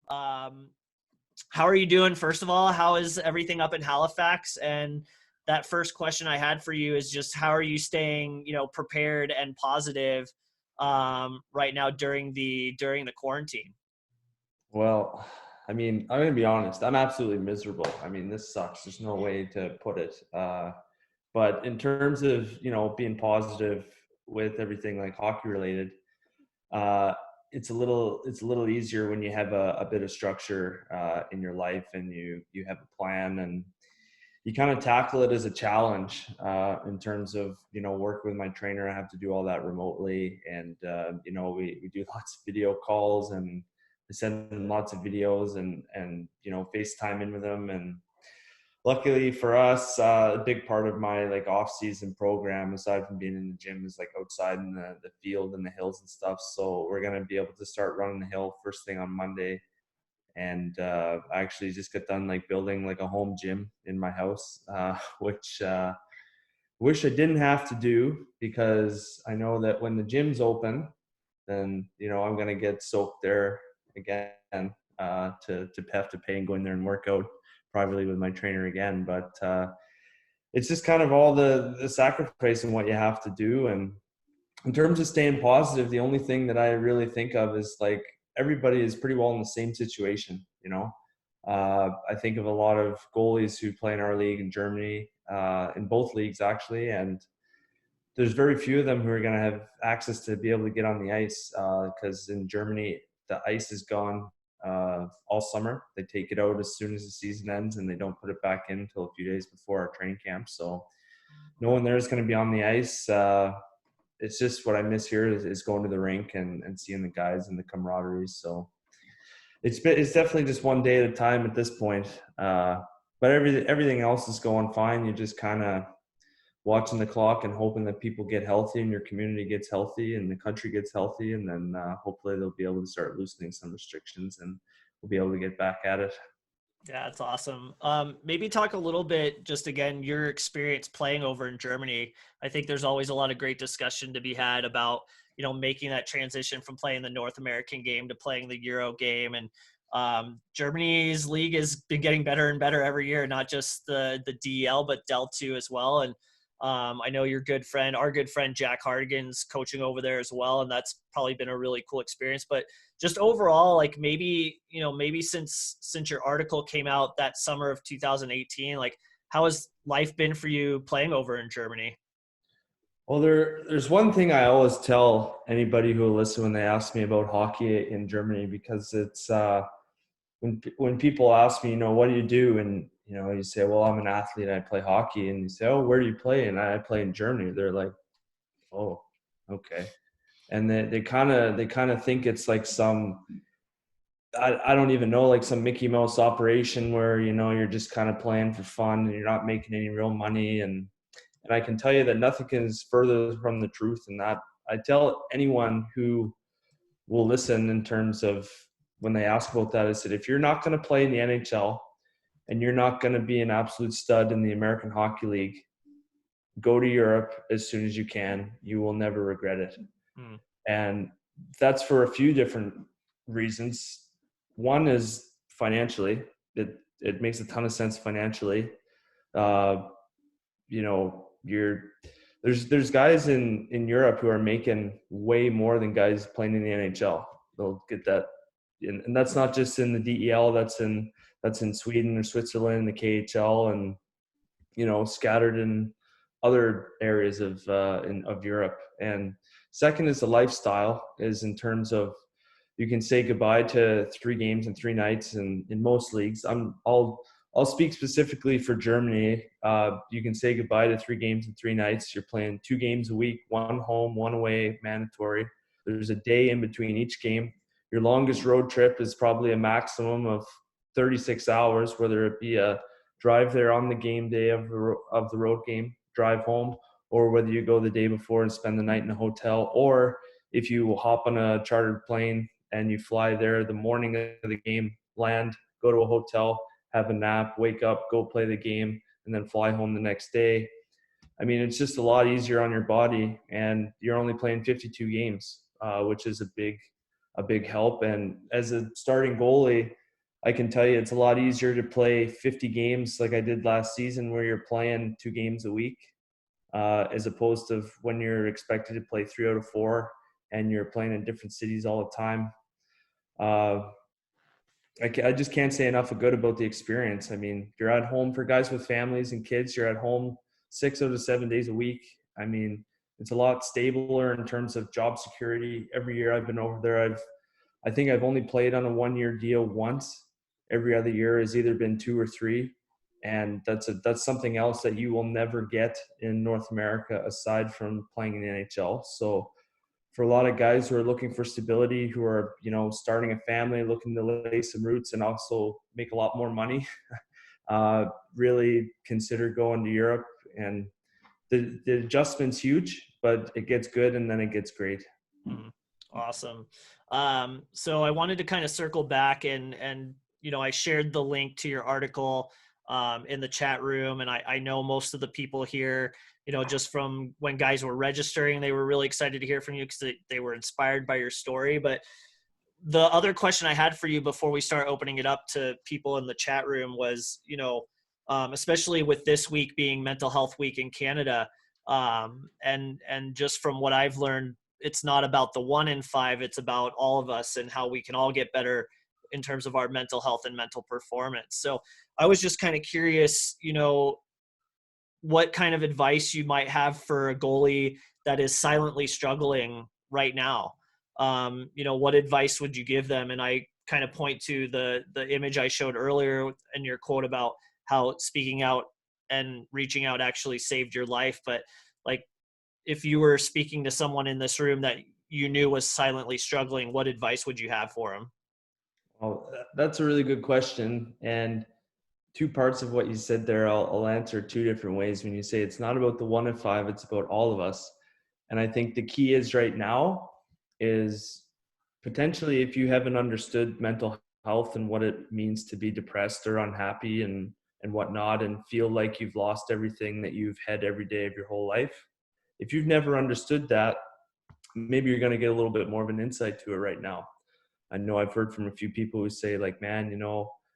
Um, how are you doing? First of all, how is everything up in Halifax? And that first question I had for you is just how are you staying, prepared and positive right now during the quarantine? Well, I mean, I'm gonna be honest. I'm absolutely miserable. I mean, this sucks. There's no way to put it. But in terms of being positive with everything like hockey related, uh, it's a little easier when you have a bit of structure in your life and you have a plan and you kind of tackle it as a challenge in terms of work with my trainer. I have to do all that remotely, and we do lots of video calls and I send them lots of videos and FaceTime in with them. And luckily for us, a big part of my like off season program, aside from being in the gym, is like outside in the field and the hills and stuff. So we're gonna be able to start running the hill first thing on Monday. And I actually just got done like building like a home gym in my house, which wish I didn't have to do, because I know that when the gym's open, then I'm gonna get soaked there again to have to pay and go in there and work out privately with my trainer again. But it's just kind of all the sacrifice and what you have to do. And in terms of staying positive, the only thing that I really think of is like everybody is pretty well in the same situation. I think of a lot of goalies who play in our league in Germany, in both leagues actually, and there's very few of them who are going to have access to be able to get on the ice, because in Germany the ice is gone all summer. They take it out as soon as the season ends, and they don't put it back in until a few days before our training camp. So no one there is going to be on the ice. It's just what I miss here is going to the rink and seeing the guys and the camaraderie. So it's definitely just one day at a time at this point. But everything else is going fine. You just kind of watching the clock and hoping that people get healthy and your community gets healthy and the country gets healthy. And then hopefully they'll be able to start loosening some restrictions and we'll be able to get back at it. Yeah, that's awesome. Maybe talk a little bit, just again, your experience playing over in Germany. I think there's always a lot of great discussion to be had about, making that transition from playing the North American game to playing the Euro game. And Germany's league has been getting better and better every year, not just the DEL, but Del 2 as well. And I know our good friend Jack Hardigan's coaching over there as well, and that's probably been a really cool experience. But just overall, like maybe since your article came out that summer of 2018, like how has life been for you playing over in Germany? Well, there's one thing I always tell anybody who will listen when they ask me about hockey in Germany, because it's when people ask me, what do you do? And, you say, well, I'm an athlete, I play hockey. And you say, oh, where do you play? And I play in Germany. They're like, oh, okay. And they kind of think it's like some, I don't even know, like some Mickey Mouse operation where, you're just kind of playing for fun and you're not making any real money. And I can tell you that nothing is further from the truth. And that I tell anyone who will listen in terms of when they ask about that, I said, if you're not going to play in the NHL and you're not going to be an absolute stud in the American Hockey League, go to Europe as soon as you can. You will never regret it. And that's for a few different reasons. One is financially. It makes a ton of sense financially. There's guys in Europe who are making way more than guys playing in the NHL. They'll get that. And that's not just in the DEL, that's in Sweden or Switzerland, the KHL, and scattered in other areas of Europe. And second is the lifestyle, is in terms of you can say goodbye to 3 games and 3 nights, and in most leagues, I'll speak specifically for Germany. You can say goodbye to 3 games and 3 nights. You're playing 2 games a week, 1 home, 1 away, mandatory. There's a day in between each game. Your longest road trip is probably a maximum of 36 hours, whether it be a drive there on the game day of the road game, drive home, or whether you go the day before and spend the night in a hotel, or if you hop on a chartered plane and you fly there the morning of the game, land, go to a hotel, have a nap, wake up, go play the game, and then fly home the next day. I mean, it's just a lot easier on your body, and you're only playing 52 games, which is a big help. And as a starting goalie, I can tell you it's a lot easier to play 50 games like I did last season, where you're playing 2 games a week, as opposed to when you're expected to play 3 out of 4 and you're playing in different cities all the time. Uh, I just can't say enough good about the experience. I mean, you're at home for guys with families and kids. You're at home 6 out of 7 days a week. I mean, it's a lot stabler in terms of job security. Every year I've been over there, I think I've only played on a 1-year deal once. Every other year has either been 2 or 3, and that's something else that you will never get in North America aside from playing in the NHL. So for a lot of guys who are looking for stability, who are, starting a family, looking to lay some roots and also make a lot more money, really consider going to Europe. And the adjustment's huge, but it gets good and then it gets great. Awesome. So I wanted to kind of circle back and I shared the link to your article in the chat room, and I know most of the people here, just from when guys were registering, they were really excited to hear from you because they were inspired by your story. But the other question I had for you before we start opening it up to people in the chat room was, especially with this week being Mental Health Week in Canada, and just from what I've learned, it's not about the 1 in 5, it's about all of us and how we can all get better in terms of our mental health and mental performance. So I was just kind of curious, what kind of advice you might have for a goalie that is silently struggling right now. What advice would you give them? And I kind of point to the image I showed earlier and your quote about how speaking out and reaching out actually saved your life. But like, if you were speaking to someone in this room that you knew was silently struggling, what advice would you have for them? Well, that's a really good question. And two parts of what you said there, I'll answer 2 different ways. When you say it's not about the 1 in 5, it's about all of us. And I think the key is right now is potentially, if you haven't understood mental health and what it means to be depressed or unhappy and whatnot, and feel like you've lost everything that you've had every day of your whole life. If you've never understood that, maybe you're going to get a little bit more of an insight to it right now. I know I've heard from a few people who say like, man,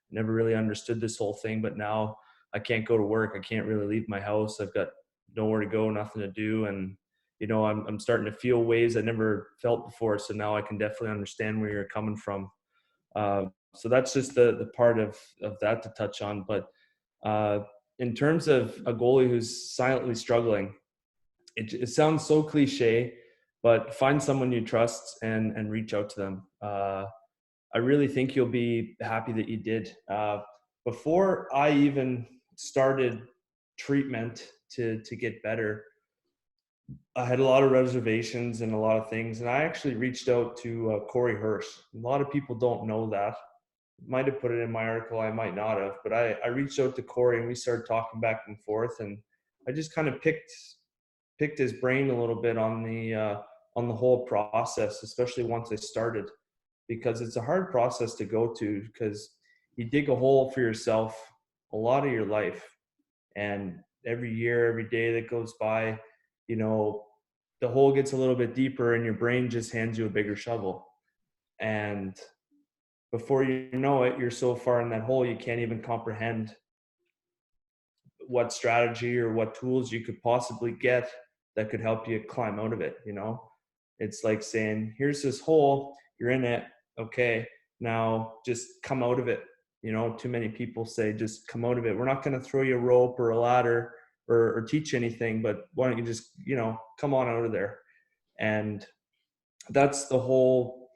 never really understood this whole thing, but now I can't go to work. I can't really leave my house. I've got nowhere to go, nothing to do. And, I'm starting to feel ways I never felt before. So now I can definitely understand where you're coming from. So that's just the part of that to touch on. But in terms of a goalie who's silently struggling, it sounds so cliche, but find someone you trust and reach out to them. I really think you'll be happy that you did. Before I even started treatment to get better, I had a lot of reservations and a lot of things, and I actually reached out to Corey Hirsch. A lot of people don't know that. Might have put it in my article, I might not have, but I reached out to Corey and we started talking back and forth, and I just kind of picked his brain a little bit on the whole process, especially once I started, because it's a hard process to go to, because you dig a hole for yourself a lot of your life, and every year, every day that goes by, the hole gets a little bit deeper and your brain just hands you a bigger shovel. And before you know it, you're so far in that hole you can't even comprehend what strategy or what tools you could possibly get that could help you climb out of it. It's like saying, here's this hole, you're in it, okay, now just come out of it. Too many people say just come out of it. We're not going to throw you a rope or a ladder or teach you anything, but why don't you just come on out of there. And that's the whole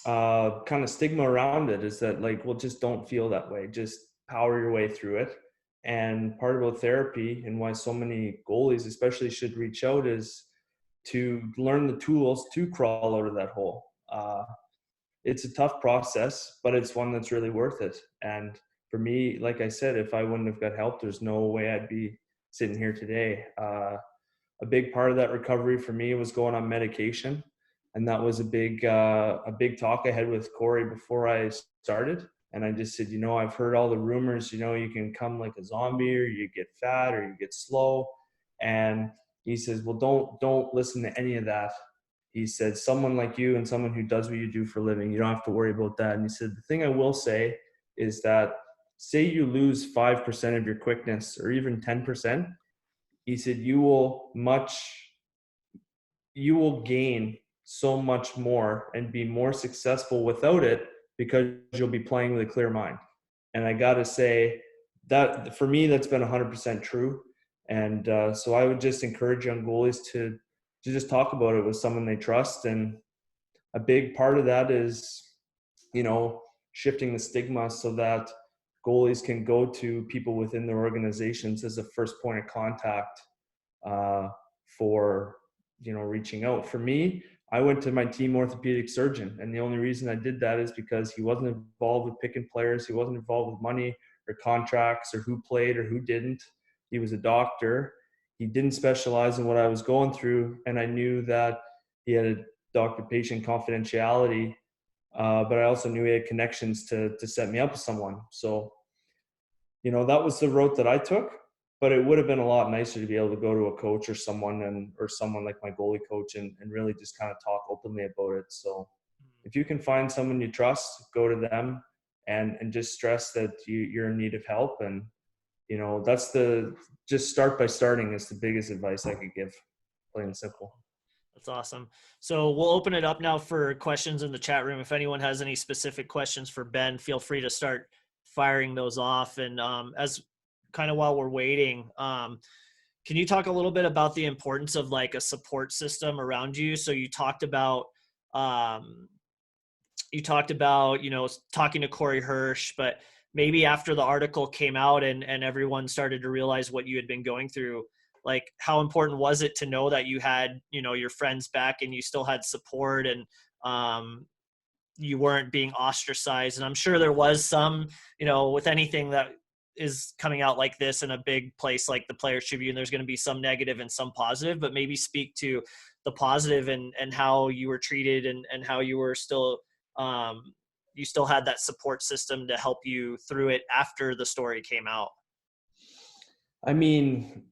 kind of stigma around it, is that like, well, just don't feel that way, just power your way through it. And part about therapy, and why so many goalies especially should reach out, is to learn the tools to crawl out of that hole. It's a tough process, but it's one that's really worth it. And for me, like I said, if I wouldn't have got help, there's no way I'd be sitting here today. A big part of that recovery for me was going on medication. And that was a big talk I had with Corey before I started. And I just said, I've heard all the rumors, you can come like a zombie, or you get fat, or you get slow. And he says, well, don't listen to any of that. he said, someone like you and someone who does what you do for a living, you don't have to worry about that. And he said, the thing I will say is that say you lose 5% of your quickness or even 10%, he said, you will gain so much more and be more successful without it because you'll be playing with a clear mind. And I got to say that for me, that's been 100% true. And so I would just encourage young goalies to just talk about it with someone they trust. And a big part of that is, shifting the stigma so that goalies can go to people within their organizations as a first point of contact uh, for reaching out. For me, I went to my team orthopedic surgeon, and the only reason I did that is because he wasn't involved with picking players, he wasn't involved with money or contracts or who played or who didn't. He was a doctor. He didn't specialize in what I was going through, and I knew that he had a doctor-patient confidentiality, but I also knew he had connections to set me up with someone. So that was the route that I took, but it would have been a lot nicer to be able to go to a coach or someone like my goalie coach and really just kind of talk openly about it. So if you can find someone you trust, go to them and just stress that you're in need of help. And, just start by starting is the biggest advice I could give, plain and simple. That's awesome. So we'll open it up now for questions in the chat room. If anyone has any specific questions for Ben, feel free to start firing those off. And as kind of while we're waiting, can you talk a little bit about the importance of like a support system around you? So you talked about, talking to Corey Hirsch, but maybe after the article came out and everyone started to realize what you had been going through, like how important was it to know that you had, your friends back and you still had support and you weren't being ostracized? And I'm sure there was some, with anything that is coming out like this in a big place like the Players Tribune, there's going to be some negative and some positive, but maybe speak to the positive and how you were treated and how you were still, you still had that support system to help you through it after the story came out. I mean,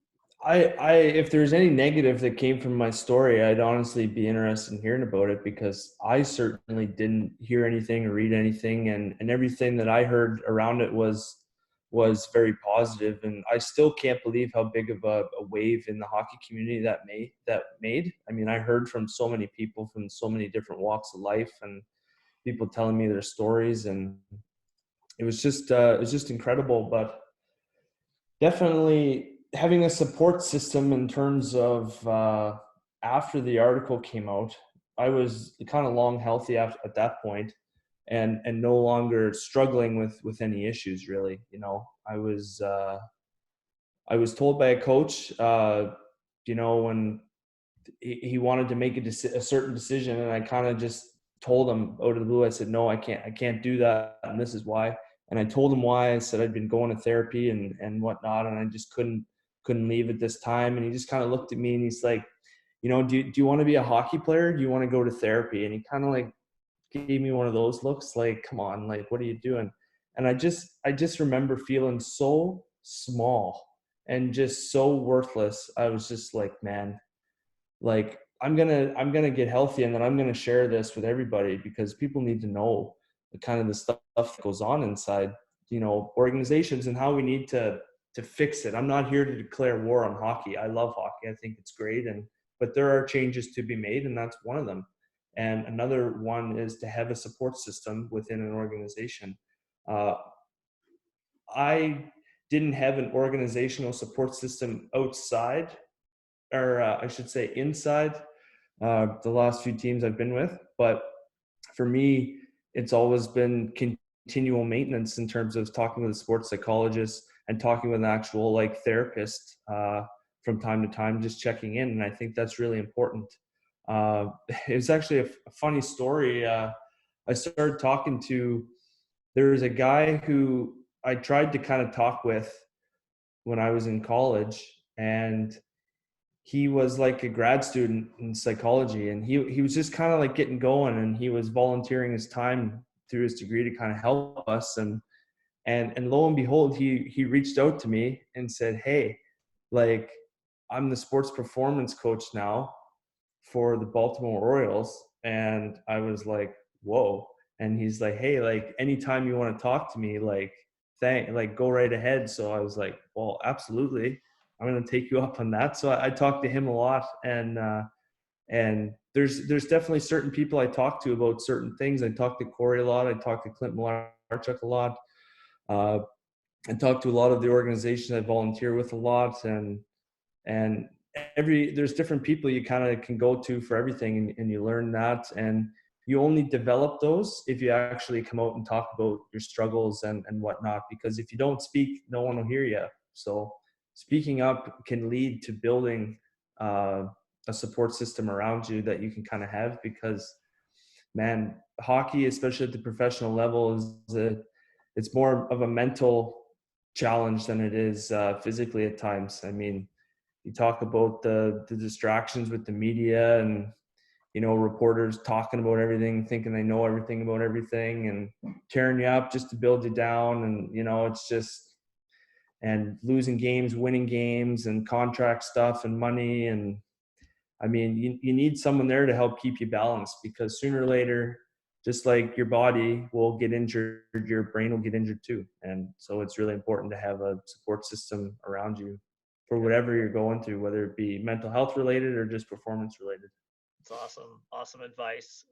I if there's any negative that came from my story, I'd honestly be interested in hearing about it, because I certainly didn't hear anything or read anything, and everything that I heard around it was very positive. And I still can't believe how big of a wave in the hockey community that made. I mean, I heard from so many people from so many different walks of life and people telling me their stories, and it was just incredible. But definitely having a support system in terms of after the article came out, I was kind of long healthy at that point, and no longer struggling with any issues really. I was told by a coach, when he wanted to make a certain decision, and I kind of just told him out of the blue. I said, no, I can't do that, and this is why. And I told him why. I said I'd been going to therapy and whatnot, and I just couldn't leave at this time. And he just kind of looked at me and he's like, do you want to be a hockey player? Do you want to go to therapy? And he kind of like gave me one of those looks like, come on, like, what are you doing? And I just remember feeling so small and just so worthless. I was just like, man, like I'm gonna get healthy, and then I'm gonna share this with everybody, because people need to know the kind of the stuff that goes on inside, organizations, and how we need to fix it. I'm not here to declare war on hockey. I love hockey. I think it's great, but there are changes to be made, and that's one of them. And another one is to have a support system within an organization. I didn't have an organizational support system outside, or I should say inside, the last few teams I've been with. But for me, it's always been continual maintenance in terms of talking with a sports psychologist and talking with an actual like therapist from time to time, just checking in. And I think that's really important. It was actually a funny story. I started talking to, there was a guy who I tried to kind of talk with when I was in college, and he was like a grad student in psychology, and he was just kind of like getting going, and he was volunteering his time through his degree to kind of help us. And lo and behold, he reached out to me and said, hey, like, I'm the sports performance coach now. for the Baltimore Orioles. And I was like, whoa. And he's like, hey, like anytime you want to talk to me, like go right ahead. So I was like, well, absolutely, I'm going to take you up on that. So I talked to him a lot, and there's definitely certain people I talk to about certain things. I talk to Corey a lot. I talk to Clint Malarchuk a lot. uh, I talk to a lot of the organizations I volunteer with a lot, and there's different people you kind of can go to for everything, and you learn that, and you only develop those if you actually come out and talk about your struggles and whatnot, because if you don't speak, no one will hear you. So speaking up can lead to building uh, a support system around you that you can kind of have, because man, hockey, especially at the professional level, it's more of a mental challenge than it is physically at times. I mean, you talk about the distractions with the media, and reporters talking about everything, thinking they know everything about everything, and tearing you up just to build you down. And it's just, and losing games, winning games, and contract stuff and money. And I mean, you need someone there to help keep you balanced, because sooner or later, just like your body will get injured, your brain will get injured too. And so it's really important to have a support system around you for whatever you're going through, whether it be mental health related or just performance related. It's awesome. Awesome advice.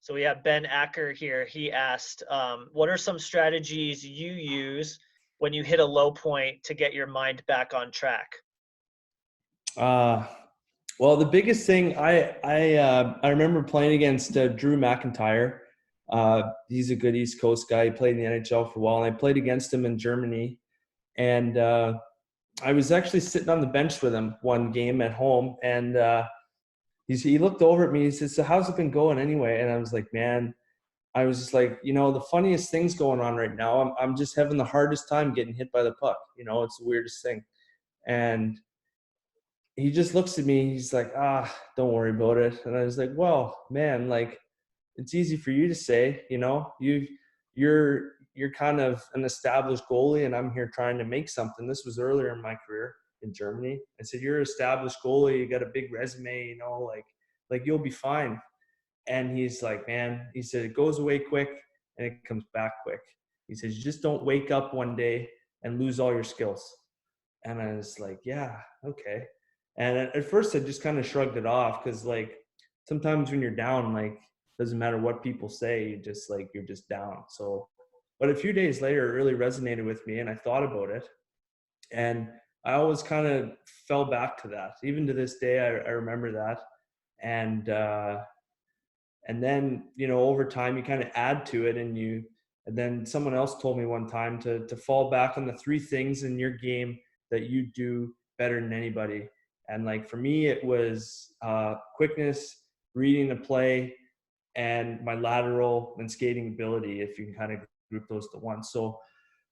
So we have Ben Acker here. He asked, what are some strategies you use when you hit a low point to get your mind back on track? Uh, well, the biggest thing I remember playing against Drew McIntyre. He's a good East Coast guy. He played in the NHL for a while, and I played against him in Germany. And I was actually sitting on the bench with him one game at home, and he looked over at me. He said, "So how's it been going anyway?" And I was like, "Man," I was just like, the funniest thing's going on right now. I'm just having the hardest time getting hit by the puck. It's the weirdest thing. And he just looks at me. He's like, don't worry about it. And I was like, well, man, like, it's easy for you to say, you're kind of an established goalie, and I'm here trying to make something. This was earlier in my career in Germany. I said, you're an established goalie. You got a big resume, like you'll be fine. And he's like, man, he said, it goes away quick and it comes back quick. He says, you just don't wake up one day and lose all your skills. And I was like, yeah, okay. And at first I just kind of shrugged it off, because like sometimes when you're down, like doesn't matter what people say, you're just down. So, but a few days later, it really resonated with me, and I thought about it, and I always kind of fell back to that. Even to this day, I remember that. And and then over time you kind of add to it, and then someone else told me one time to fall back on the three things in your game that you do better than anybody. And like for me, it was quickness, reading the play, and my lateral and skating ability, if you can kind of group those to one. So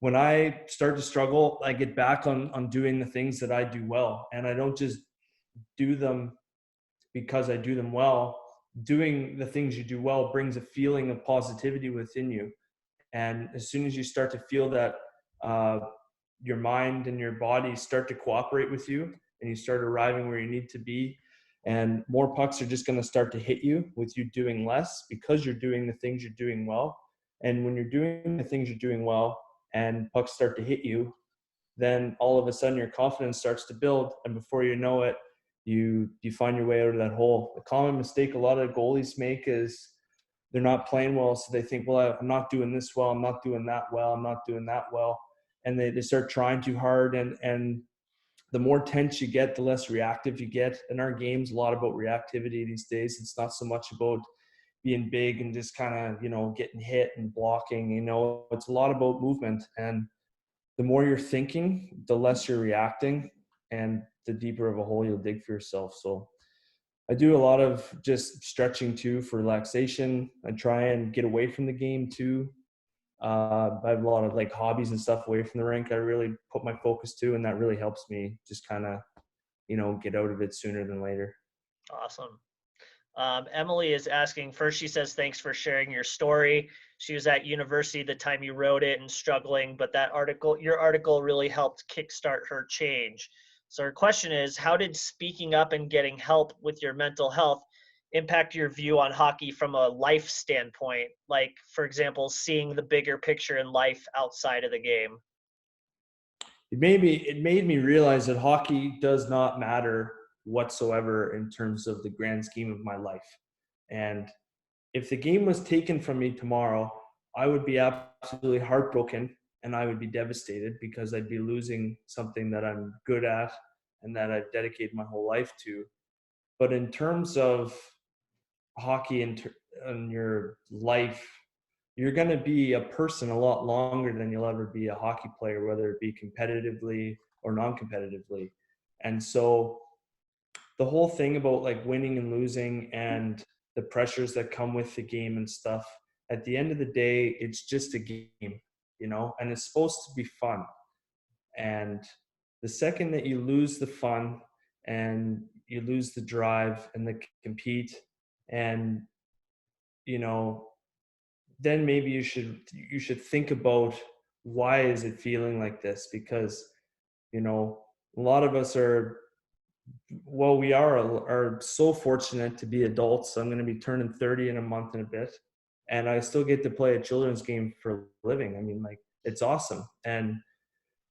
when I start to struggle, I get back on doing the things that I do well, and I don't just do them because I do them well. Doing the things you do well brings a feeling of positivity within you. And as soon as you start to feel that, your mind and your body start to cooperate with you, and you start arriving where you need to be, and more pucks are just going to start to hit you with you doing less, because you're doing the things you're doing well. And when you're doing the things you're doing well and pucks start to hit you, then all of a sudden your confidence starts to build, and before you know it, you find your way out of that hole. The common mistake a lot of goalies make is they're not playing well, so they think, well, I'm not doing this well, I'm not doing that well, I'm not doing that well, and they start trying too hard, and the more tense you get, the less reactive you get. In our game's a lot about reactivity these days. It's not so much about being big and just kind of getting hit and blocking. It's a lot about movement, and the more you're thinking, the less you're reacting, and the deeper of a hole you'll dig for yourself. So I do a lot of just stretching too for relaxation. I try and get away from the game too. I have a lot of like hobbies and stuff away from the rink I really put my focus to, and that really helps me just kind of, get out of it sooner than later. Awesome. Emily is asking, first she says, thanks for sharing your story. She was at university the time you wrote it and struggling, but your article really helped kickstart her change. So our question is, how did speaking up and getting help with your mental health impact your view on hockey from a life standpoint? Like, for example, seeing the bigger picture in life outside of the game. It made me realize that hockey does not matter whatsoever in terms of the grand scheme of my life. And if the game was taken from me tomorrow, I would be absolutely heartbroken and I would be devastated because I'd be losing something that I'm good at and that I've dedicated my whole life to. But in terms of hockey in your life, you're going to be a person a lot longer than you'll ever be a hockey player, whether it be competitively or non-competitively. And so the whole thing about like winning and losing and the pressures that come with the game and stuff, at the end of the day, it's just a game, and it's supposed to be fun. And the second that you lose the fun and you lose the drive and the compete, and you know then maybe you should think about why is it feeling like this, because a lot of us are so fortunate to be adults. I'm going to be turning 30 in a month and a bit, and I still get to play a children's game for a living. I mean, like, it's awesome, and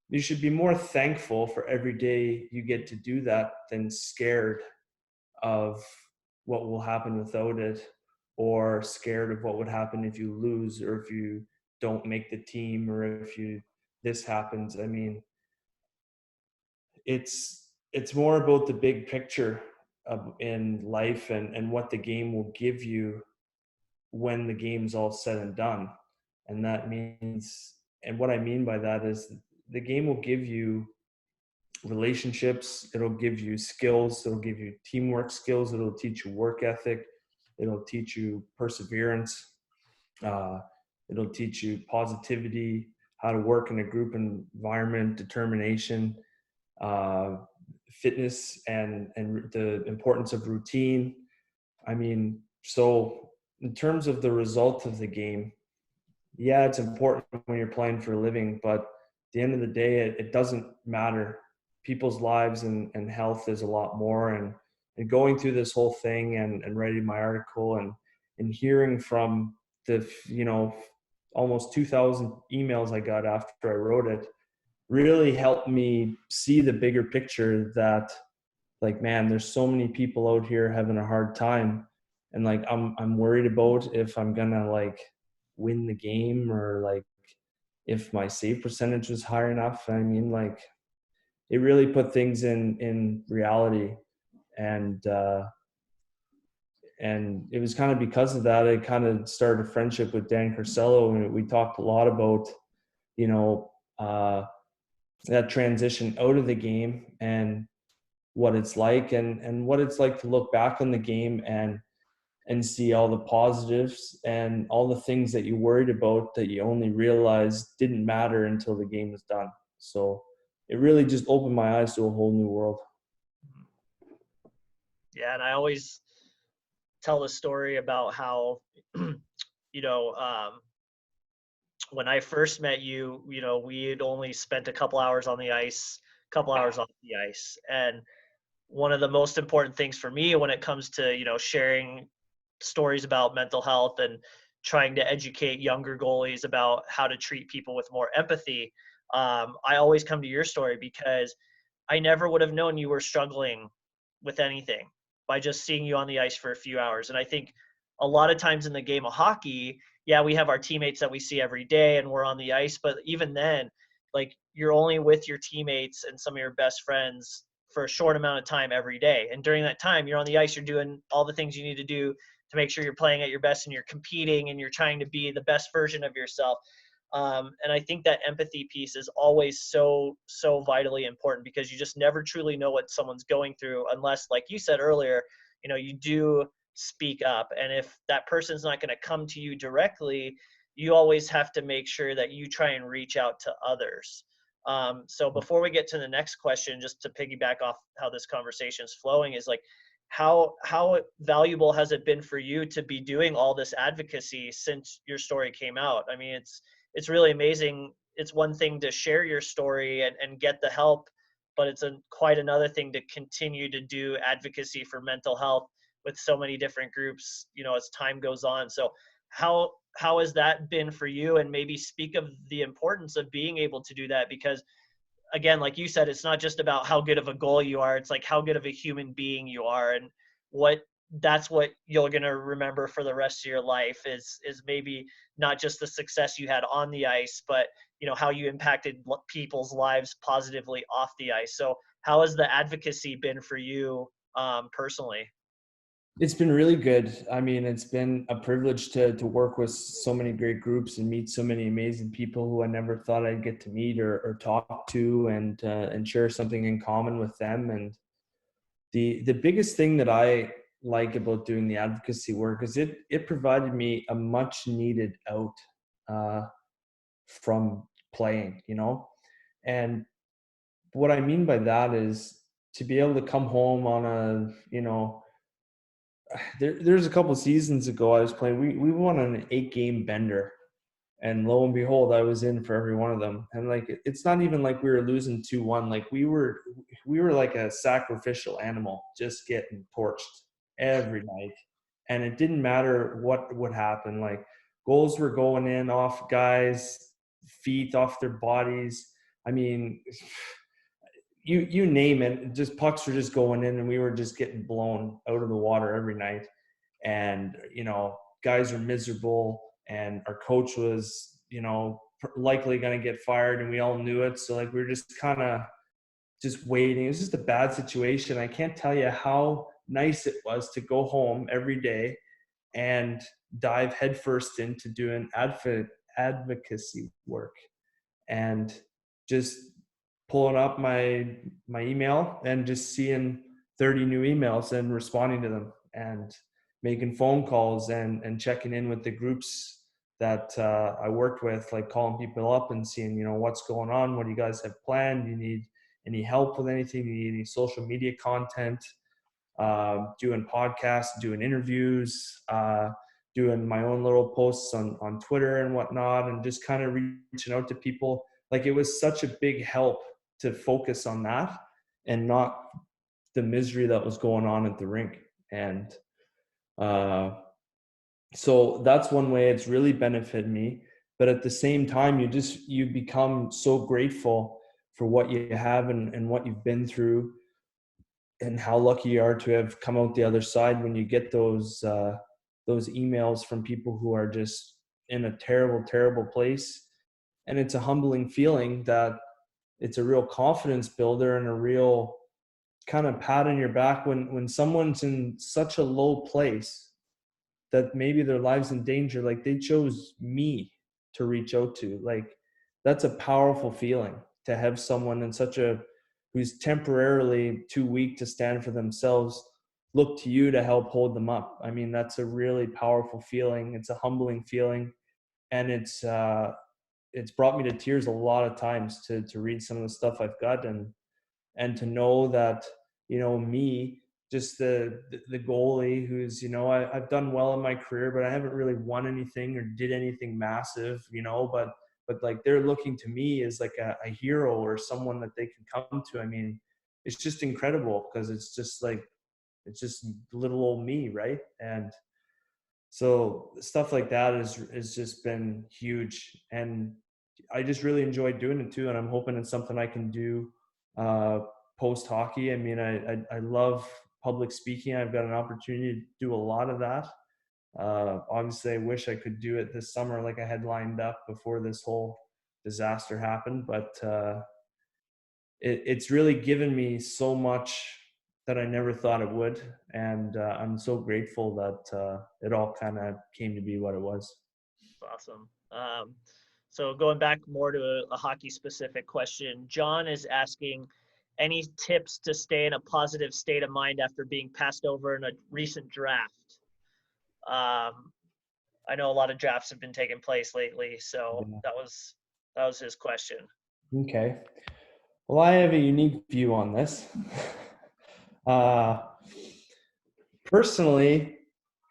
you should be more thankful for every day you get to do that than scared of what will happen without it, or scared of what would happen if you lose, or if you don't make the team, or if you this happens. I mean, it's more about the big picture in life, and what the game will give you when the game's all said and done. And that means, and what I mean by that is, the game will give you relationships, it'll give you skills, it'll give you teamwork skills, it'll teach you work ethic, it'll teach you perseverance, uh, it'll teach you positivity, how to work in a group environment, determination, uh, fitness, and the importance of routine. I mean, so in terms of the result of the game, yeah, it's important when you're playing for a living, but at the end of the day, it doesn't matter. People's lives and health is a lot more. And going through this whole thing, and writing my article, and hearing from the, almost 2,000 emails I got after I wrote it, really helped me see the bigger picture, that, like, man, there's so many people out here having a hard time. And like, I'm worried about if I'm gonna like win the game, or like if my save percentage was high enough. I mean, like, it really put things in reality. And it was kind of because of that I kind of started a friendship with Dan Carcello, and we talked a lot about, you know uh that transition out of the game, and what it's like, and what it's like to look back on the game, and see all the positives and all the things that you worried about that you only realized didn't matter until the game was done. So it really just opened my eyes to a whole new world. Yeah, and I always tell the story about how, you know, when I first met you, we had only spent a couple hours on the ice, couple hours off the ice. And one of the most important things for me when it comes to, sharing stories about mental health and trying to educate younger goalies about how to treat people with more empathy, I always come to your story because I never would have known you were struggling with anything by just seeing you on the ice for a few hours. And I think a lot of times in the game of hockey, yeah, we have our teammates that we see every day and we're on the ice, but even then, like, you're only with your teammates and some of your best friends for a short amount of time every day. And during that time, you're on the ice, you're doing all the things you need to do to make sure you're playing at your best, and you're competing and you're trying to be the best version of yourself. And I think that empathy piece is always so vitally important, because you just never truly know what someone's going through unless, like you said earlier, you do speak up. And if that person's not going to come to you directly, you always have to make sure that you try and reach out to others. So before we get to the next question, just to piggyback off how this conversation is flowing, is like, how valuable has it been for you to be doing all this advocacy since your story came out? I mean, it's really amazing. It's one thing to share your story and get the help, but it's quite another thing to continue to do advocacy for mental health with so many different groups, as time goes on. So how has that been for you? And maybe speak of the importance of being able to do that, because again, like you said, it's not just about how good of a goal you are. It's like how good of a human being you are, and what that's what you're going to remember for the rest of your life is maybe not just the success you had on the ice, but how you impacted people's lives positively off the ice. So how has the advocacy been for you personally? It's been really good. I mean, it's been a privilege to work with so many great groups and meet so many amazing people who I never thought I'd get to meet or talk to, and share something in common with them. And the biggest thing that I like about doing the advocacy work is it provided me a much needed out uh, from playing, And what I mean by that is to be able to come home on a, there's a couple of seasons ago I was playing. We won an 8-game bender, and lo and behold, I was in for every one of them. And like, it's not even like we were losing 2-1. Like we were like a sacrificial animal, just getting torched every night. And it didn't matter what would happen. Like, goals were going in off guys' feet, off their bodies. I mean, you name it, just pucks were just going in, and we were just getting blown out of the water every night. And guys are miserable, and our coach was likely going to get fired, and we all knew it. So like, we were just kind of just waiting. It was just a bad situation. I can't tell you how nice it was to go home every day and dive headfirst into doing advocacy work, and just pulling up my email and just seeing 30 new emails and responding to them, and making phone calls and checking in with the groups that I worked with, like calling people up and seeing, what's going on, what do you guys have planned, do you need any help with anything, do you need any social media content, doing podcasts, doing interviews, doing my own little posts on Twitter and whatnot, and just kind of reaching out to people. Like, it was such a big help to focus on that and not the misery that was going on at the rink. And so that's one way it's really benefited me. But at the same time, you become so grateful for what you have and what you've been through, and how lucky you are to have come out the other side when you get those emails from people who are just in a terrible, terrible place. And it's a humbling feeling that it's a real confidence builder and a real kind of pat on your back when someone's in such a low place that maybe their lives in danger. Like, they chose me to reach out to. Like, that's a powerful feeling, to have someone in such a who's temporarily too weak to stand for themselves look to you to help hold them up. I mean, that's a really powerful feeling. It's a humbling feeling, and it's brought me to tears a lot of times to read some of the stuff I've got, and to know that, me, just the goalie who's, I've done well in my career, but I haven't really won anything or did anything massive, but like, they're looking to me as like a hero or someone that they can come to. I mean, it's just incredible, because it's just like, it's just little old me, right? And so stuff like that is just been huge, and I just really enjoyed doing it too. And I'm hoping it's something I can do post hockey. I mean, I love public speaking. I've got an opportunity to do a lot of that. Obviously, I wish I could do it this summer like I had lined up before this whole disaster happened, but it's really given me so much that I never thought it would, and I'm so grateful that it all kind of came to be what it was. Awesome. So going back more to a hockey specific question, John is asking any tips to stay in a positive state of mind after being passed over in a recent draft. I know a lot of drafts have been taking place lately, so Yeah. that was his question. Okay. Well, I have a unique view on this. uh, Personally,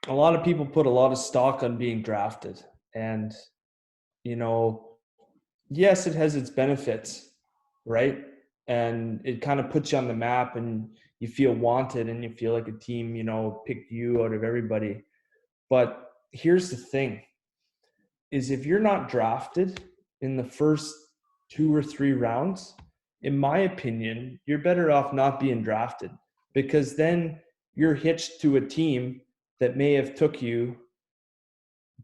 a lot of people put a lot of stock on being drafted, and you know, yes, it has its benefits, right? and it kind of puts you on the map, and you feel wanted, and you feel like a team, picked you out of everybody. But here's the thing is, if you're not drafted in the first 2 or 3 rounds, in my opinion, you're better off not being drafted, because then you're hitched to a team that may have took you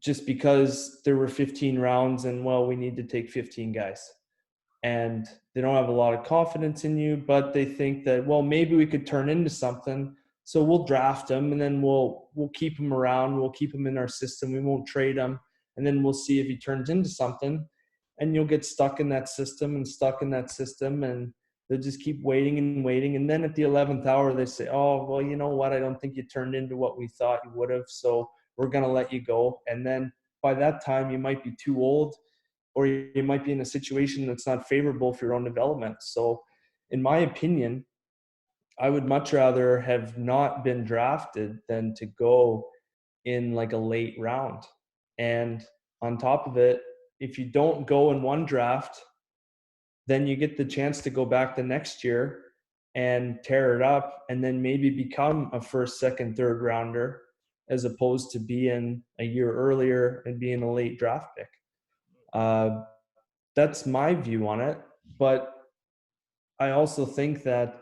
just because there were 15 rounds and, well, we need to take 15 guys. And they don't have a lot of confidence in you, but they think that, well, maybe we could turn into something. So we'll draft him, and then we'll keep him around. We'll keep him in our system. We won't trade him. And then we'll see if he turns into something. And you'll get stuck in that system and stuck in that system. And they'll just keep waiting and waiting. And then at the 11th hour, they say, oh, well, you know what? I don't think you turned into what we thought you would have. So we're going to let you go. And then by that time, you might be too old, or you might be in a situation that's not favorable for your own development. So in my opinion, I would much rather have not been drafted than to go in like a late round. And on top of it, if you don't go in one draft, then you get the chance to go back the next year and tear it up, and then maybe become a first, second, third rounder, as opposed to being a year earlier and being a late draft pick. That's my view on it. But I also think that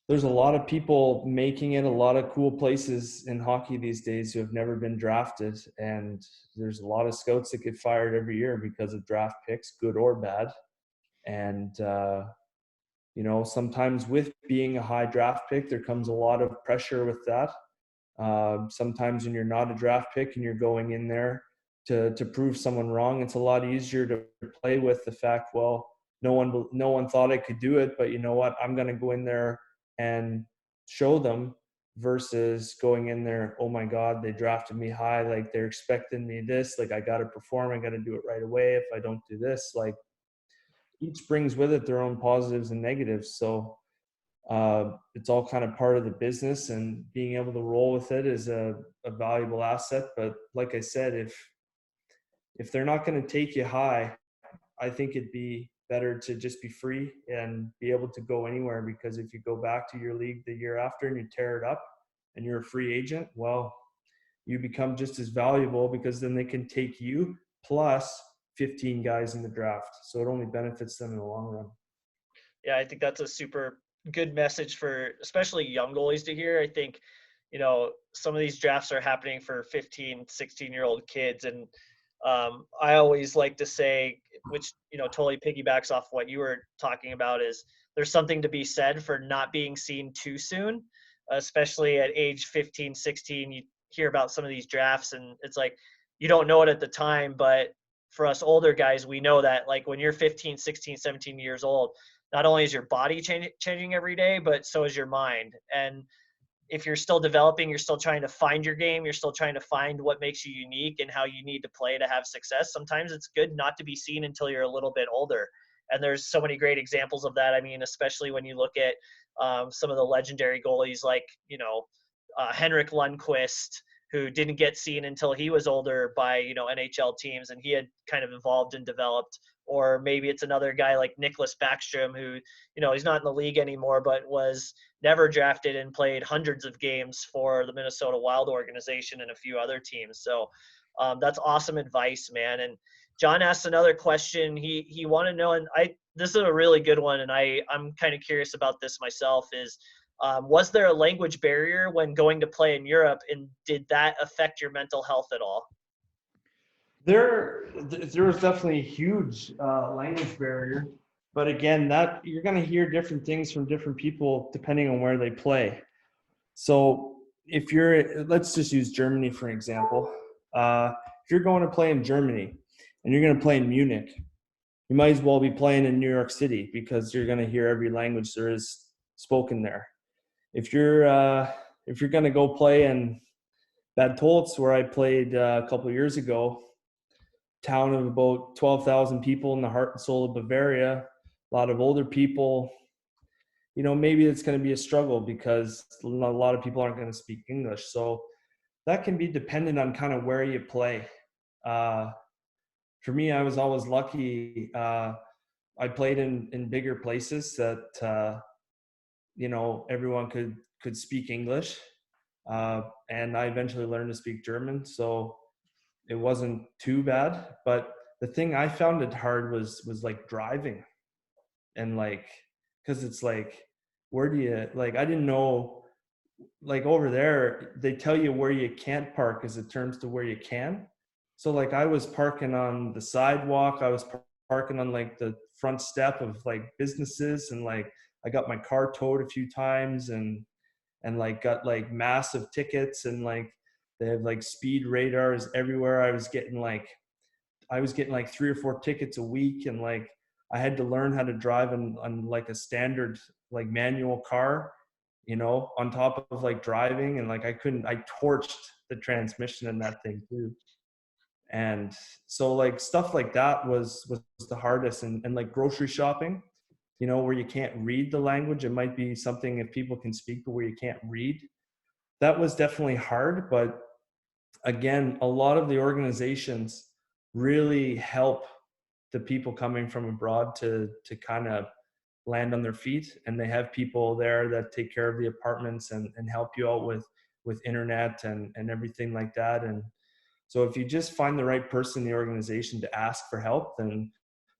there's a lot of people making it, a lot of cool places in hockey these days who have never been drafted. And there's a lot of scouts that get fired every year because of draft picks, good or bad. And, sometimes with being a high draft pick, there comes a lot of pressure with that. Sometimes when you're not a draft pick and you're going in there to prove someone wrong, it's a lot easier to play with the fact, well, no one thought I could do it, but you know what? I'm going to go in there and show them, versus going in there, oh my God, they drafted me high. Like, they're expecting me this, like I got to perform. I got to do it right away. If I don't do this, like, each brings with it their own positives and negatives. So it's all kind of part of the business, and being able to roll with it is a valuable asset. But like I said, if they're not going to take you high, I think it'd be better to just be free and be able to go anywhere. Because if you go back to your league the year after and you tear it up and you're a free agent, well, you become just as valuable, because then they can take you plus 15 guys in the draft. So it only benefits them in the long run. Yeah, I think that's a super good message for especially young goalies to hear. I think, some of these drafts are happening for 15, 16-year-old kids. And I always like to say, which, totally piggybacks off what you were talking about, is there's something to be said for not being seen too soon, especially at age 15, 16. You hear about some of these drafts and it's like, you don't know it at the time, but for us older guys, we know that, like, when you're 15, 16, 17 years old, not only is your body changing every day, but so is your mind. And if you're still developing, you're still trying to find your game, you're still trying to find what makes you unique and how you need to play to have success. Sometimes it's good not to be seen until you're a little bit older. And there's so many great examples of that. I mean, especially when you look at some of the legendary goalies like, Henrik Lundqvist, who didn't get seen until he was older by, NHL teams, and he had kind of evolved and developed. Or maybe it's another guy like Nicholas Backstrom, who, he's not in the league anymore, but was never drafted and played hundreds of games for the Minnesota Wild organization and a few other teams. So that's awesome advice, man. And John asked another question. He wanted to know, and this is a really good one, and I'm kind of curious about this myself, is was there a language barrier when going to play in Europe, and did that affect your mental health at all? There was definitely a huge language barrier, but again, that you're going to hear different things from different people depending on where they play. So let's just use Germany for example. If you're going to play in Germany and you're going to play in Munich, you might as well be playing in New York City, because you're going to hear every language there is spoken there. If you're going to go play in Bad Tolz, where I played a couple of years ago, town of about 12,000 people in the heart and soul of Bavaria, a lot of older people, maybe it's going to be a struggle because a lot of people aren't going to speak English. So that can be dependent on kind of where you play. For me, I was always lucky. I played in bigger places that everyone could speak English, and I eventually learned to speak German, so it wasn't too bad. But the thing I found it hard was like driving, and like, because it's like, where do you, like, I didn't know, like over there they tell you where you can't park as it turns to where you can. So like I was parking on the sidewalk, I was parking on like the front step of like businesses, and like I got my car towed a few times, and like got like massive tickets, and like they have like speed radars everywhere. I was getting like 3 or 4 tickets a week, and like I had to learn how to drive on like a standard like manual car, on top of like driving, and like I torched the transmission in that thing too. And so like stuff like that was the hardest, and like grocery shopping, where you can't read the language. It might be something if people can speak, but where you can't read. That was definitely hard, but again, a lot of the organizations really help the people coming from abroad to kind of land on their feet, and they have people there that take care of the apartments and help you out with internet and everything like that. And so if you just find the right person in the organization to ask for help, then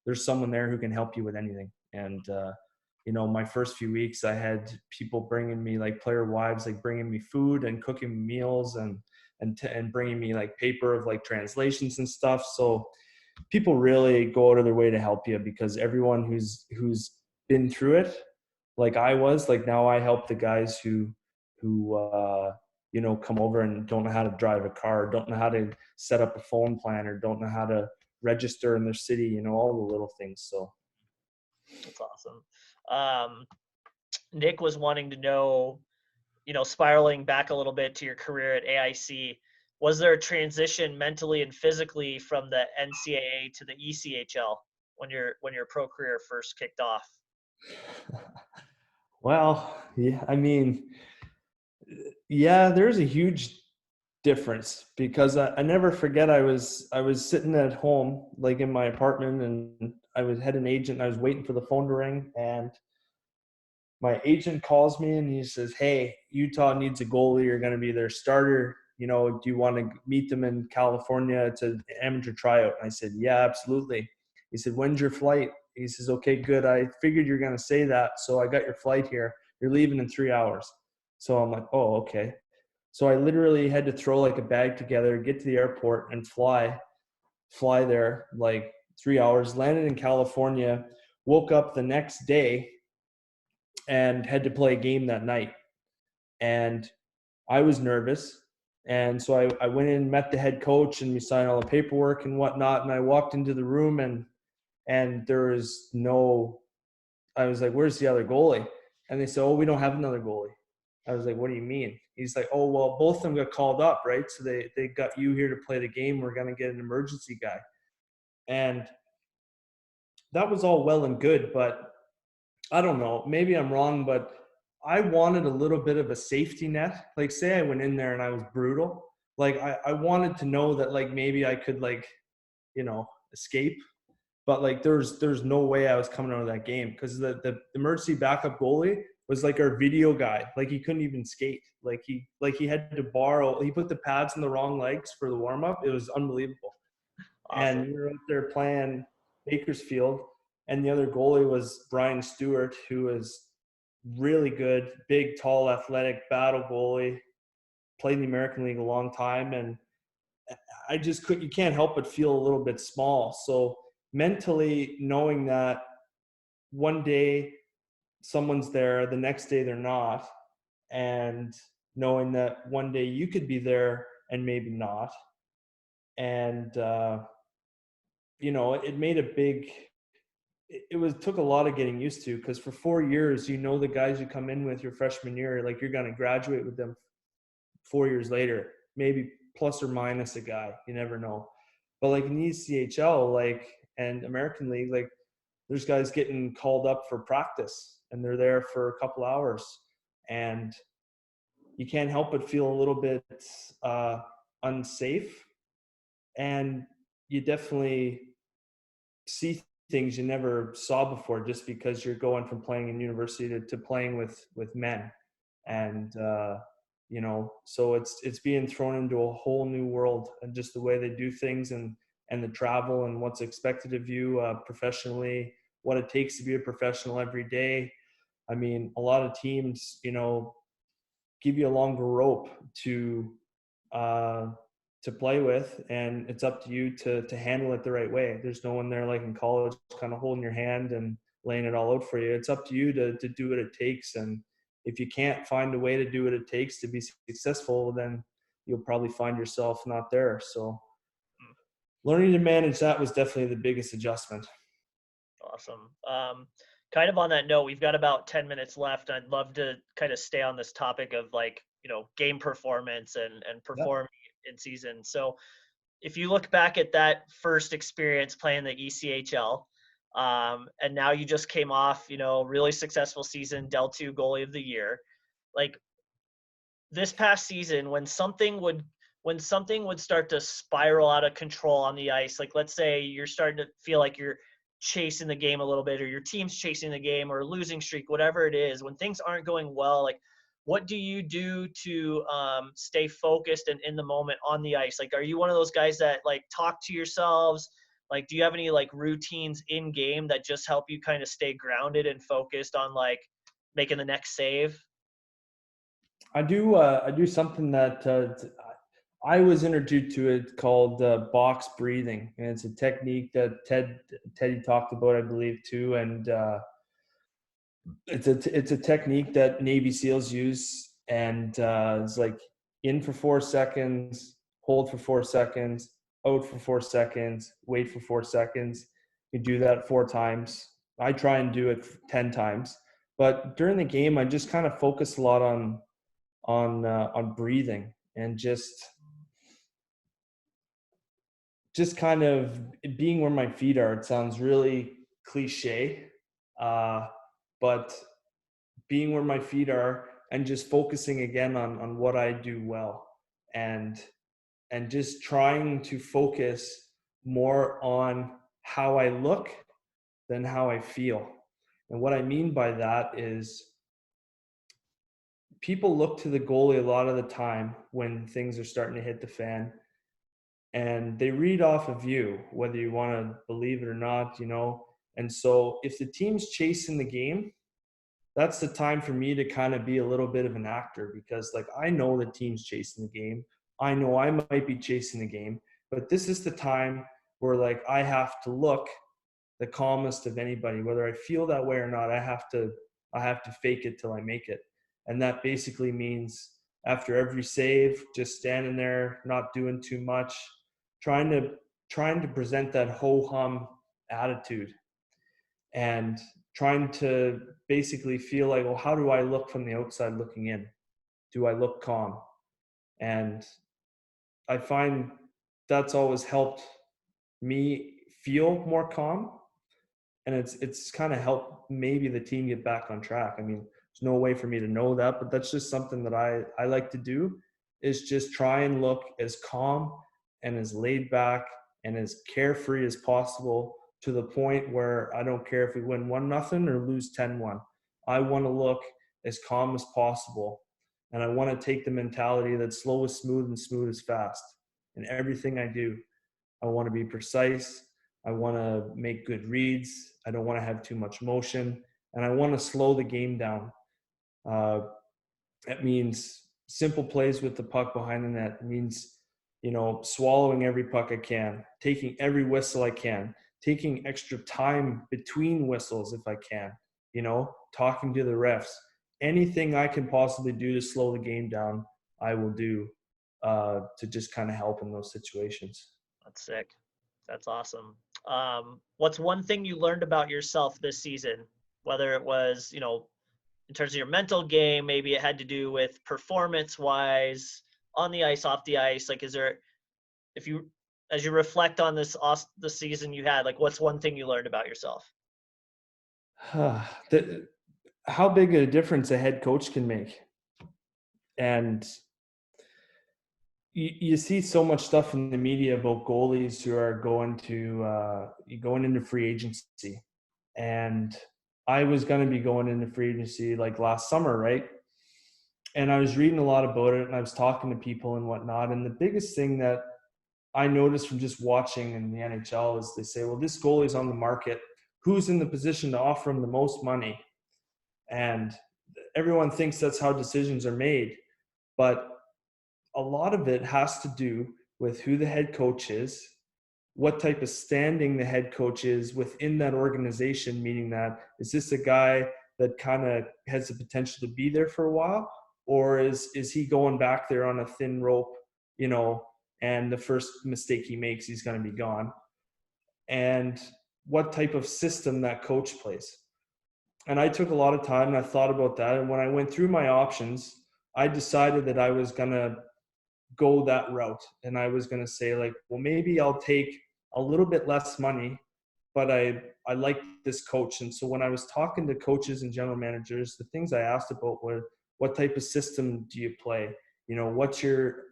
there's someone there who can help you with anything. And my first few weeks, I had people bringing me, like player wives, like bringing me food and cooking meals, and bringing me like paper of like translations and stuff. So people really go out of their way to help you, because everyone who's been through it, like I was, like now I help the guys who come over and don't know how to drive a car, don't know how to set up a phone plan, or don't know how to register in their city, all the little things. So That's awesome. Um, Nick was wanting to know, spiraling back a little bit to your career at AIC, was there a transition mentally and physically from the NCAA to the ECHL when your pro career first kicked off? well, yeah, I mean, yeah, there's a huge difference, because I never forget, I was sitting at home, like in my apartment, and had an agent, and I was waiting for the phone to ring, and my agent calls me and he says, "Hey, Utah needs a goalie. You're going to be their starter. Do you want to meet them in California? It's an amateur tryout." And I said, "Yeah, absolutely." He said, "When's your flight?" He says, "Okay, good. I figured you're going to say that. So I got your flight here. You're leaving in 3 hours." So I'm like, "Oh, okay." So I literally had to throw like a bag together, get to the airport, and fly there like 3 hours, landed in California, woke up the next day and had to play a game that night. And I was nervous. And so I went in, met the head coach, and we signed all the paperwork and whatnot. And I walked into the room, and there was no, I was like, "Where's the other goalie?" And they said, "Oh, we don't have another goalie." I was like, "What do you mean?" He's like, "Oh, well, both of them got called up, right? So they got you here to play the game. We're going to get an emergency guy." And that was all well and good, but I don't know, maybe I'm wrong, but I wanted a little bit of a safety net. Like, say I went in there and I was brutal. Like, I wanted to know that, like, maybe I could, like, escape. But, like, there's no way I was coming out of that game, because the emergency backup goalie was, like, our video guy. Like, he couldn't even skate. He had to borrow, he put the pads in the wrong legs for the warm up. It was unbelievable. And Awesome. we were out there playing Bakersfield, and the other goalie was Brian Stewart, who was really good, big, tall, athletic, battle goalie, played in the American League a long time. And I just you can't help but feel a little bit small. So mentally, knowing that one day someone's there, the next day they're not, and knowing that one day you could be there and maybe not. And it made a big, it was took a lot of getting used to, because for 4 years, the guys you come in with your freshman year, like, you're going to graduate with them 4 years later, maybe plus or minus a guy, you never know. But like in ECHL, like, and American League, like, there's guys getting called up for practice, and they're there for a couple hours, and you can't help but feel a little bit unsafe. And you definitely see things you never saw before, just because you're going from playing in university to playing with men. And so it's being thrown into a whole new world, and just the way they do things, and the travel, and what's expected of you professionally, what it takes to be a professional every day. I mean, a lot of teams, give you a longer rope to uh, to play with, and it's up to you to handle it the right way. There's no one there like in college, kind of holding your hand and laying it all out for you. It's up to you to do what it takes, and if you can't find a way to do what it takes to be successful, then you'll probably find yourself not there. So learning to manage that was definitely the biggest adjustment. Awesome. Kind of on that note, we've got about 10 minutes left. I'd love to kind of stay on this topic of like, game performance and Yeah. performing in season. So if you look back at that first experience playing the ECHL, and now you just came off, really successful season, Del 2 goalie of the year. Like this past season, when something would start to spiral out of control on the ice, like let's say you're starting to feel like you're chasing the game a little bit, or your team's chasing the game, or a losing streak, whatever it is, when things aren't going well, like what do you do to stay focused and in the moment on the ice? Like, are you one of those guys that like talk to yourselves? Like, do you have any like routines in game that just help you kind of stay grounded and focused on like making the next save? I do something that I was introduced to it called box breathing, and it's a technique that Teddy talked about, I believe, too. And it's a technique that Navy SEALs use, and it's like in for 4 seconds, hold for 4 seconds, out for 4 seconds, wait for 4 seconds. You do that 4 times. I try and do it 10 times, but during the game, I just kind of focus a lot on breathing, and just kind of being where my feet are. It sounds really cliche, uh, but being where my feet are, and just focusing again on what I do well, and just trying to focus more on how I look than how I feel. And what I mean by that is, people look to the goalie a lot of the time when things are starting to hit the fan, and they read off of you, whether you want to believe it or not. And so if the team's chasing the game, that's the time for me to kind of be a little bit of an actor, because like I know the team's chasing the game. I know I might be chasing the game, but this is the time where like I have to look the calmest of anybody, whether I feel that way or not. I have to fake it till I make it. And that basically means after every save, just standing there, not doing too much, trying to present that ho hum attitude, and trying to basically feel like, well, how do I look from the outside looking in? Do I look calm? And I find that's always helped me feel more calm, and it's kind of helped maybe the team get back on track. I mean, there's no way for me to know that, but that's just something that I like to do, is just try and look as calm and as laid back and as carefree as possible, to the point where I don't care if we win 1-0 or lose 10-1. I want to look as calm as possible, and I want to take the mentality that slow is smooth and smooth is fast in everything I do. I want to be precise. I want to make good reads. I don't want to have too much motion, and I want to slow the game down. Uh, that means simple plays with the puck behind the net. It means, swallowing every puck I can, taking every whistle I can, taking extra time between whistles if I can, talking to the refs. Anything I can possibly do to slow the game down, I will do, to just kind of help in those situations. That's sick. That's awesome. What's one thing you learned about yourself this season? Whether it was, in terms of your mental game, maybe it had to do with performance wise, on the ice, off the ice. Like, is there, if you, as you reflect on the season you had, like, what's one thing you learned about yourself? How big a difference a head coach can make. And you see so much stuff in the media about goalies who are going into free agency, and I was going to be going into free agency like last summer, right? And I was reading a lot about it, and I was talking to people and whatnot. And the biggest thing that I noticed from just watching in the NHL is they say, well, this goalie's on the market. Who's in the position to offer him the most money? And everyone thinks that's how decisions are made. But a lot of it has to do with who the head coach is, what type of standing the head coach is within that organization, meaning that is this a guy that kind of has the potential to be there for a while, or is he going back there on a thin rope, you know, and the first mistake he makes, he's going to be gone. And what type of system that coach plays. And I took a lot of time and I thought about that. And when I went through my options, I decided that I was going to go that route. And I was going to say, like, well, maybe I'll take a little bit less money, but I like this coach. And so when I was talking to coaches and general managers, the things I asked about were, what type of system do you play? You know, what's your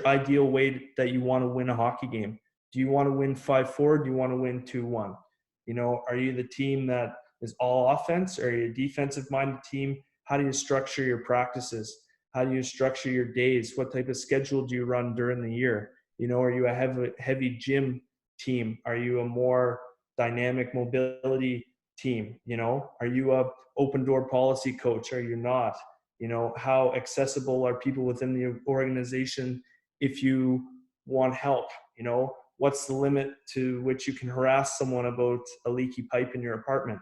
ideal way that you want to win a hockey game? Do you want to win 5-4? Do you want to win 2-1? You know, are you the team that is all offense, or are you a defensive minded team? How do you structure your practices? How do you structure your days? What type of schedule do you run during the year? You know, are you a heavy gym team? Are you a more dynamic mobility team? You know, are you a open door policy coach? Are you not? You know, how accessible are people within the organization if you want help? You know, what's the limit to which you can harass someone about a leaky pipe in your apartment?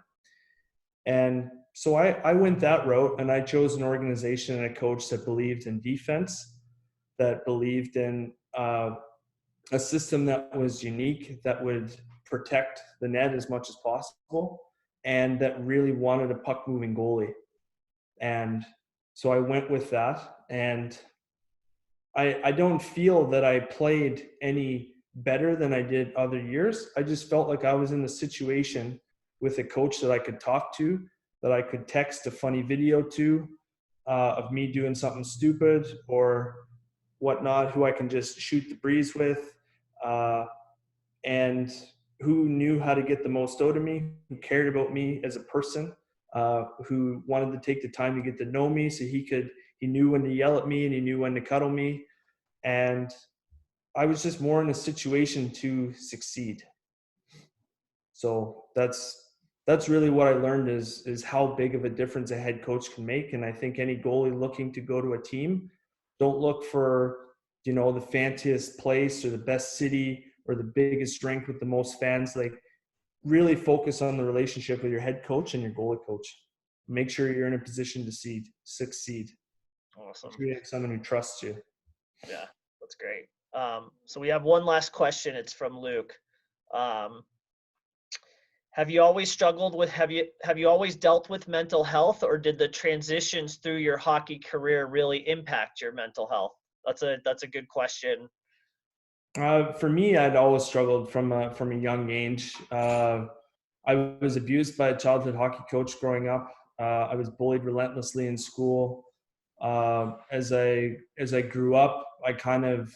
And so I went that route, and I chose an organization and a coach that believed in defense, that believed in a system that was unique, that would protect the net as much as possible, and that really wanted a puck moving goalie. And so I went with that. And I don't feel that I played any better than I did other years. I just felt like I was in the situation with a coach that I could talk to, that I could text a funny video to, of me doing something stupid or whatnot, who I can just shoot the breeze with, uh, and who knew how to get the most out of me, who cared about me as a person, who wanted to take the time to get to know me, so he knew when to yell at me and he knew when to cuddle me. And I was just more in a situation to succeed. So that's really what I learned is how big of a difference a head coach can make. And I think any goalie looking to go to a team, don't look for, you know, the fanciest place or the best city or the biggest rink with the most fans. Like, really focus on the relationship with your head coach and your goalie coach. Make sure you're in a position to succeed. Make Awesome. sure you have someone who trusts you. Yeah, that's great. So we have one last question. It's from Luke. Um, have you always struggled with have you always dealt with mental health, or did the transitions through your hockey career really impact your mental health? That's a good question. For me, I'd always struggled from a young age. I was abused by a childhood hockey coach growing up. I was bullied relentlessly in school. As I grew up, I kind of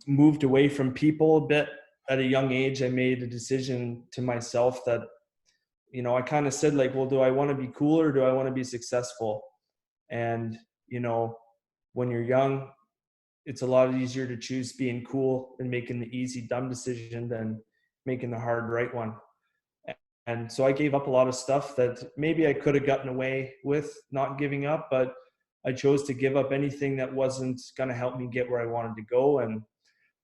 moved away from people a bit. At a young age, I made a decision to myself that, you know, I kind of said, like, well, do I want to be cool or do I want to be successful? And, you know, when you're young, it's a lot easier to choose being cool and making the easy, dumb decision than making the hard, right one. And so I gave up a lot of stuff that maybe I could have gotten away with not giving up, but I chose to give up anything that wasn't going to help me get where I wanted to go. And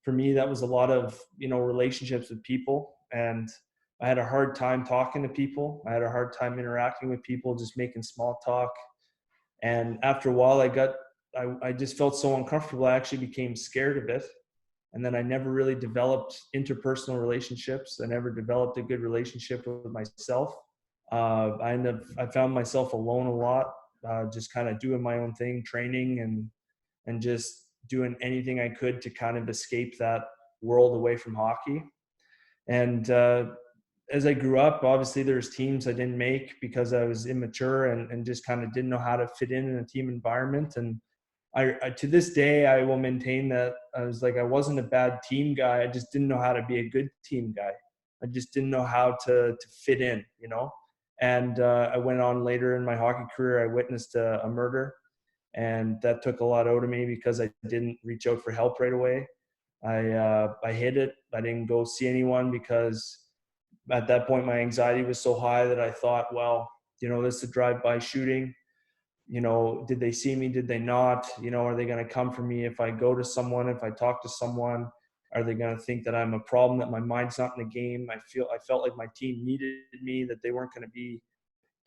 for me, that was a lot of, you know, relationships with people. And I had a hard time talking to people. I had a hard time interacting with people, just making small talk. And after a while, I just felt so uncomfortable. I actually became scared of it. And then I never really developed interpersonal relationships. I never developed a good relationship with myself. I found myself alone a lot, just kind of doing my own thing, training and just doing anything I could to kind of escape that world away from hockey. And as I grew up, obviously there's teams I didn't make because I was immature and just kind of didn't know how to fit in a team environment. And I to this day, I will maintain that I was like, I wasn't a bad team guy. I just didn't know how to be a good team guy. I just didn't know how to fit in, you know? And I went on later in my hockey career, I witnessed a murder, and that took a lot out of me because I didn't reach out for help right away. I hid it. I didn't go see anyone because at that point my anxiety was so high that I thought, well, you know, this is a drive-by shooting. You know, did they see me? Did they not? You know, are they going to come for me if I go to someone, if I talk to someone? Are they going to think that I'm a problem, that my mind's not in the game? I felt like my team needed me, that they weren't going to be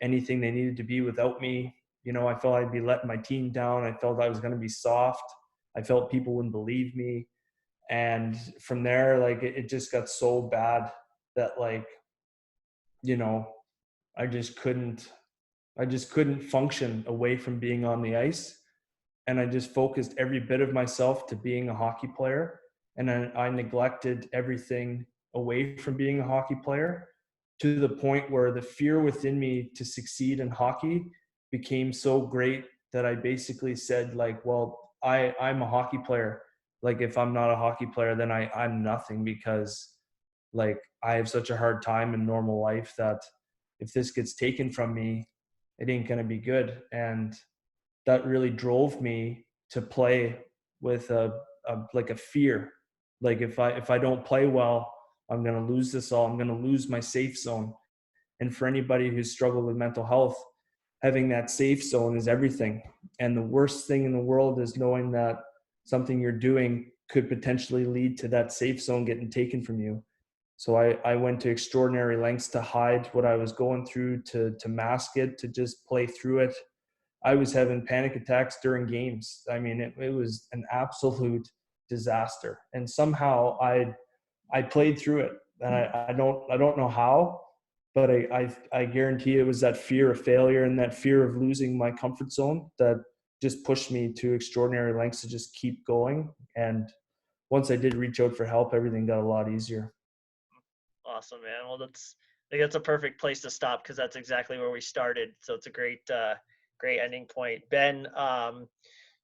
anything they needed to be without me. You know, I felt I'd be letting my team down. I felt I was going to be soft. I felt people wouldn't believe me. And from there, like, it just got so bad that, like, you know, I just couldn't function away from being on the ice. And I just focused every bit of myself to being a hockey player. And I neglected everything away from being a hockey player, to the point where the fear within me to succeed in hockey became so great that I basically said, like, well, I'm a hockey player. Like, if I'm not a hockey player, then I'm nothing, because, like, I have such a hard time in normal life that if this gets taken from me, it ain't going to be good. And that really drove me to play with a fear. Like, if I don't play well, I'm going to lose this all. I'm going to lose my safe zone. And for anybody who's struggled with mental health, having that safe zone is everything. And the worst thing in the world is knowing that something you're doing could potentially lead to that safe zone getting taken from you. So I went to extraordinary lengths to hide what I was going through, to mask it, to just play through it. I was having panic attacks during games. I mean, it was an absolute disaster. And somehow I played through it. And I don't know how, but I guarantee it was that fear of failure and that fear of losing my comfort zone that just pushed me to extraordinary lengths to just keep going. And once I did reach out for help, everything got a lot easier. Awesome, man. Well, I think that's a perfect place to stop, because that's exactly where we started. So it's a great ending point. Ben,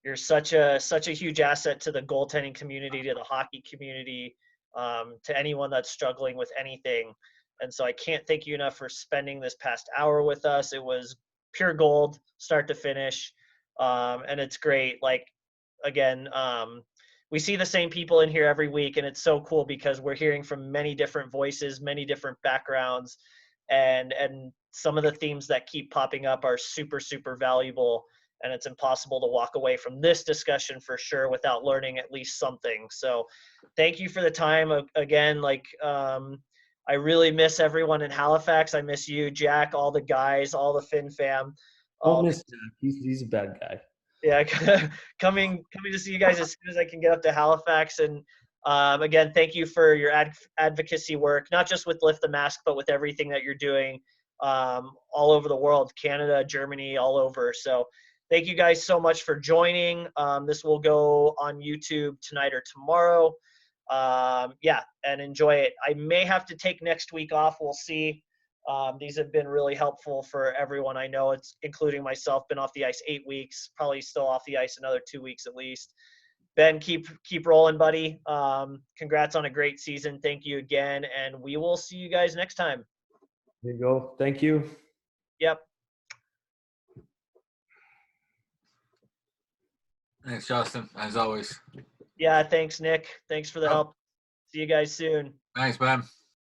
you're such a huge asset to the goaltending community, to the hockey community, to anyone that's struggling with anything. And so I can't thank you enough for spending this past hour with us. It was pure gold, start to finish, and it's great. Like, again, we see the same people in here every week, and it's so cool because we're hearing from many different voices, many different backgrounds, and some of the themes that keep popping up are super valuable. And it's impossible to walk away from this discussion for sure without learning at least something. So thank you for the time again. Like, I really miss everyone in Halifax. I miss you, Jack, all the guys, all the Fin fam. Don't All miss Jack. He's a bad guy. Yeah, coming to see you guys as soon as I can get up to Halifax. And again, thank you for your advocacy work, not just with Lift the Mask, but with everything that you're doing all over the world, Canada, Germany, all over. So thank you guys so much for joining. This will go on YouTube tonight or tomorrow. Yeah, and enjoy it. I may have to take next week off. We'll see. These have been really helpful for everyone. I know, it's including myself, been off the ice 8 weeks, probably still off the ice another 2 weeks at least. Ben, keep rolling, buddy. Congrats on a great season. Thank you again, and we will see you guys next time. There you go. Thank you. Yep. Thanks, Justin, as always. Yeah, thanks, Nick. Thanks for the help. See you guys soon. Thanks, man.